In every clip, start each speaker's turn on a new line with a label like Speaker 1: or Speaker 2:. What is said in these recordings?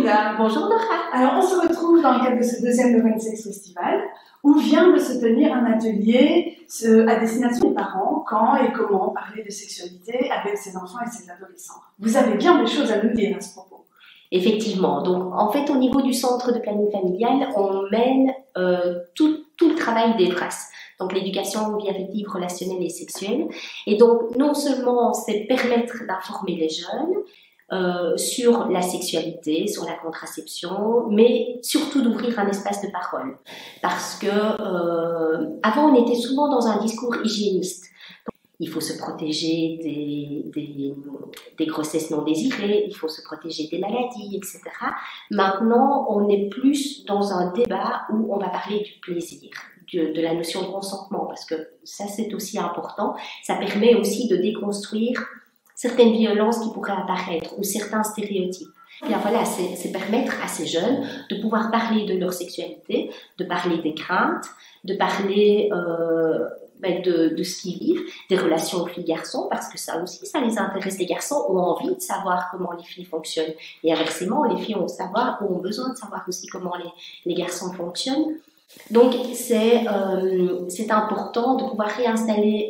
Speaker 1: Linda.
Speaker 2: Bonjour Nora.
Speaker 1: Alors on se retrouve dans le cadre de ce deuxième Love & Sex Festival où vient de se tenir un atelier à destination des parents, quand et comment parler de sexualité avec ses enfants et ses adolescents. Vous avez bien des choses à nous dire à ce propos.
Speaker 2: Effectivement, donc en fait au niveau du centre de planning familial, on mène tout le travail des FRAS. Donc l'éducation vie affective, relationnelle et sexuelle. Et donc non seulement c'est permettre d'informer les jeunes sur la sexualité, sur la contraception, mais surtout d'ouvrir un espace de parole. Parce que avant on était souvent dans un discours hygiéniste. Il faut se protéger des grossesses non désirées, il faut se protéger des maladies, etc. Maintenant, on est plus dans un débat où on va parler du plaisir, de la notion de consentement, parce que ça, c'est aussi important. Ça permet aussi de déconstruire certaines violences qui pourraient apparaître ou certains stéréotypes. Bien voilà, c'est permettre à ces jeunes de pouvoir parler de leur sexualité, de parler des craintes, de parler de ce qu'ils vivent, des relations filles-garçons, parce que ça aussi, ça les intéresse. Les garçons ont envie de savoir comment les filles fonctionnent. Et inversement, les filles ont besoin de savoir aussi comment les garçons fonctionnent. Donc, c'est important de pouvoir réinstaller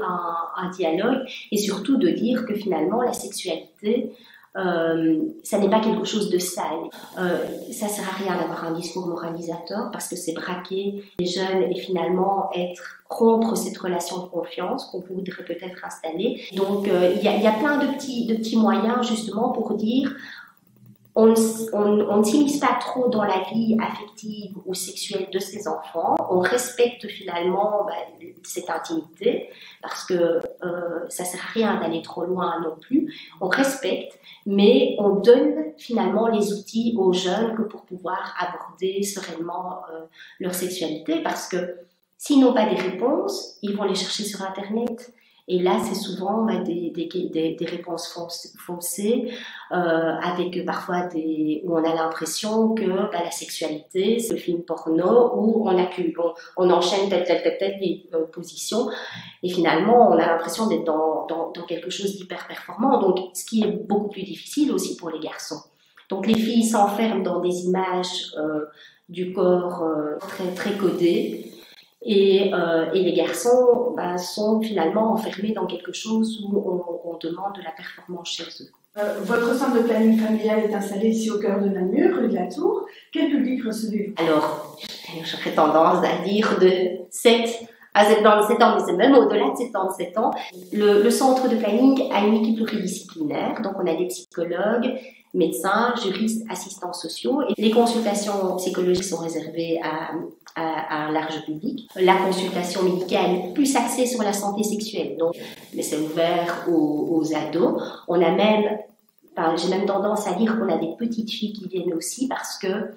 Speaker 2: un dialogue et surtout de dire que finalement, la sexualité, ça n'est pas quelque chose de sale. Ça sert à rien d'avoir un discours moralisateur parce que c'est braquer les jeunes et finalement rompre cette relation de confiance qu'on voudrait peut-être installer. Donc, il y a plein de petits moyens justement pour dire on ne s'immisce pas trop dans la vie affective ou sexuelle de ses enfants. On respecte finalement cette intimité parce que ça ne sert à rien d'aller trop loin non plus. On respecte, mais on donne finalement les outils aux jeunes que pour pouvoir aborder sereinement leur sexualité parce que s'ils n'ont pas des réponses, ils vont les chercher sur Internet. Et là, c'est souvent des réponses foncées, avec parfois où on a l'impression que la sexualité, c'est le film porno où on enchaîne telle position. Et finalement, on a l'impression d'être dans quelque chose d'hyper performant. Donc, ce qui est beaucoup plus difficile aussi pour les garçons. Donc, les filles s'enferment dans des images du corps très, très codées. Et les garçons sont finalement enfermés dans quelque chose où on demande de la performance chez eux.
Speaker 1: Votre centre de planning familial est installé ici au cœur de Namur, rue de la Tour. Quel public recevez-vous?
Speaker 2: Alors, j'aurais tendance à dire de 7 à 77 ans, mais c'est même au-delà de 77 ans. Le centre de planning a une équipe pluridisciplinaire, donc on a des psychologues, médecins, juristes, assistants sociaux. Et les consultations psychologiques sont réservées à un large public. La consultation médicale est plus axée sur la santé sexuelle, donc, mais c'est ouvert aux ados. On a même, j'ai même tendance à dire qu'on a des petites filles qui viennent aussi parce que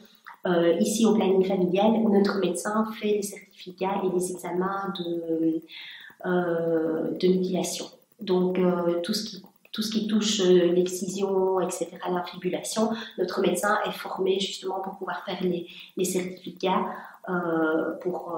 Speaker 2: ici au planning familial, notre médecin fait les certificats et les examens de mutilation. Donc tout ce qui touche l'excision, etc., l'infibulation, notre médecin est formé justement pour pouvoir faire les certificats pour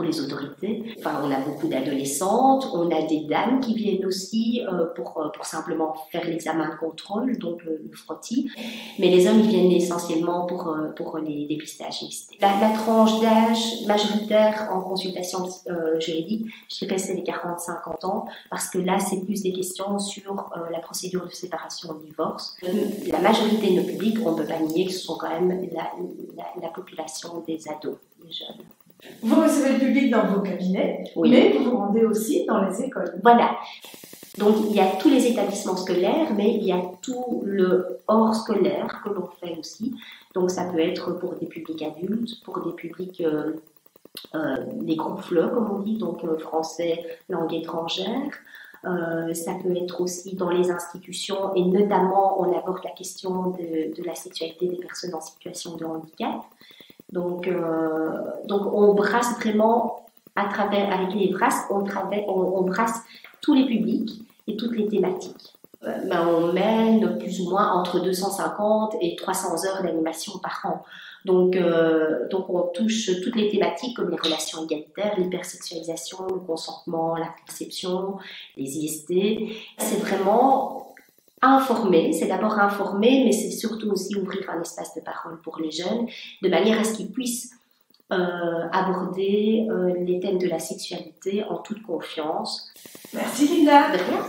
Speaker 2: les autorités. Enfin, on a beaucoup d'adolescentes, on a des dames qui viennent aussi pour simplement faire l'examen de contrôle, donc le frottis. Mais les hommes, ils viennent essentiellement pour les dépistages mixtes. La tranche d'âge majoritaire en consultation juridique, je dirais c'est les 40-50 ans, parce que là, c'est plus des questions sur la procédure de séparation ou de divorce. La majorité de nos publics, on ne peut pas nier que ce sont quand même la population des ados, des jeunes.
Speaker 1: Vous recevez le public dans vos cabinets, oui. Mais vous vous rendez aussi dans les écoles.
Speaker 2: Voilà. Donc, il y a tous les établissements scolaires, mais il y a tout le hors scolaire que l'on fait aussi. Donc, ça peut être pour des publics adultes, pour des publics, des groupes FLE, comme on dit, donc français, langue étrangère. Ça peut être aussi dans les institutions, et notamment, on aborde la question de la sexualité des personnes en situation de handicap. Donc on brasse vraiment avec les brasses, on brasse tous les publics et toutes les thématiques. On mène plus ou moins entre 250 et 300 heures d'animation par an. Donc on touche toutes les thématiques comme les relations égalitaires, l'hypersexualisation, le consentement, la conception, les IST. C'est vraiment informer, c'est d'abord informer, mais c'est surtout aussi ouvrir un espace de parole pour les jeunes, de manière à ce qu'ils puissent aborder les thèmes de la sexualité en toute confiance.
Speaker 1: Merci Linda.
Speaker 2: De rien.